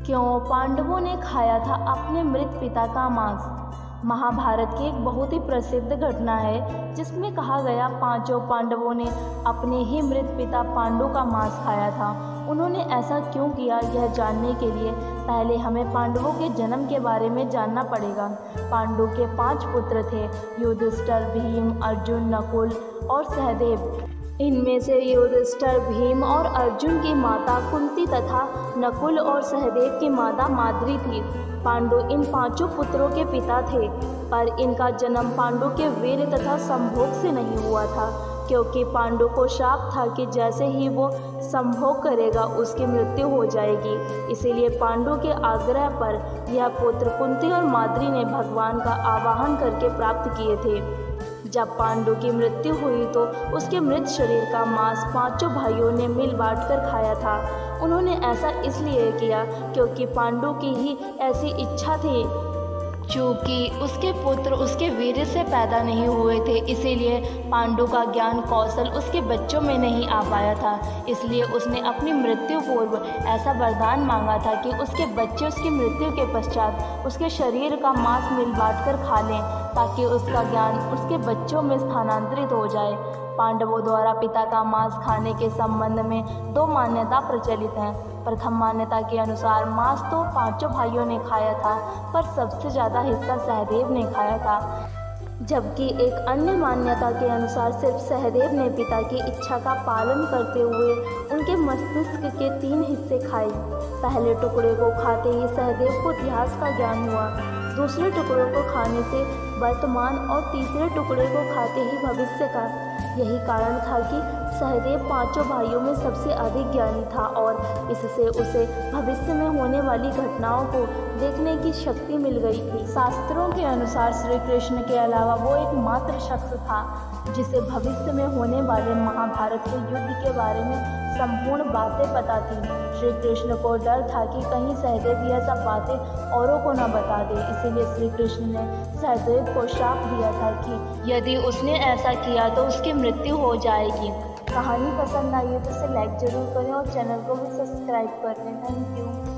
क्यों पांडवों ने खाया था अपने मृत पिता का मांस। महाभारत की एक बहुत ही प्रसिद्ध घटना है जिसमें कहा गया पांचों पांडवों ने अपने ही मृत पिता पांडु का मांस खाया था। उन्होंने ऐसा क्यों किया, यह जानने के लिए पहले हमें पांडवों के जन्म के बारे में जानना पड़ेगा। पांडु के 5 पुत्र थे, युधिष्ठिर, भीम, अर्जुन, नकुल और सहदेव। इनमें से युधिष्ठिर, भीम और अर्जुन की माता कुंती तथा नकुल और सहदेव की माता माद्री थी। पांडु इन 5 पुत्रों के पिता थे, पर इनका जन्म पांडु के वीर तथा संभोग से नहीं हुआ था, क्योंकि पांडु को शाप था कि जैसे ही वो संभोग करेगा उसकी मृत्यु हो जाएगी। इसीलिए पांडु के आग्रह पर यह पुत्र कुंती और माद्री ने भगवान का आवाहन करके प्राप्त किए थे। जब पांडु की मृत्यु हुई तो उसके मृत शरीर का मांस 5 भाइयों ने मिल बांट कर खाया था। उन्होंने ऐसा इसलिए किया क्योंकि पांडु की ही ऐसी इच्छा थी। चूँकि उसके पुत्र उसके वीर्य से पैदा नहीं हुए थे, इसीलिए पांडु का ज्ञान कौशल उसके बच्चों में नहीं आ पाया था। इसलिए उसने अपनी मृत्यु पूर्व ऐसा वरदान मांगा था कि उसके बच्चे उसकी मृत्यु के पश्चात उसके शरीर का मांस मिल बांट कर खा लें, ताकि उसका ज्ञान उसके बच्चों में स्थानांतरित हो जाए। पांडवों द्वारा पिता का मांस खाने के संबंध में 2 मान्यता प्रचलित हैं। प्रथम मान्यता के अनुसार मांस तो 5 भाइयों ने खाया था, पर सबसे ज़्यादा हिस्सा सहदेव ने खाया था, जबकि एक अन्य मान्यता के अनुसार सिर्फ सहदेव ने पिता की इच्छा का पालन करते हुए उनके मस्तिष्क के 3 हिस्से खाए। पहले टुकड़े को खाते ही सहदेव को इतिहास का ज्ञान हुआ, दूसरे टुकड़े को खाने से वर्तमान और तीसरे टुकड़े को खाते ही भविष्य का। यही कारण था कि सहदेव 5 भाइयों में सबसे अधिक ज्ञानी था और इससे उसे भविष्य में होने वाली घटनाओं को देखने की शक्ति मिल गई थी। शास्त्रों के अनुसार श्री कृष्ण के अलावा वो एकमात्र शख्स था जिसे भविष्य में होने वाले महाभारत के युद्ध के बारे में संपूर्ण बातें पता थी। श्री कृष्ण को डर था कि कहीं सहदेव यह सब बातें औरों को न बता दे, इसीलिए श्री कृष्ण ने सहदेव को श्राप दिया था कि यदि उसने ऐसा किया तो उसकी मृत्यु हो जाएगी। कहानी पसंद आई है तो इसे लाइक ज़रूर करें और चैनल को भी सब्सक्राइब कर लें। Thank you.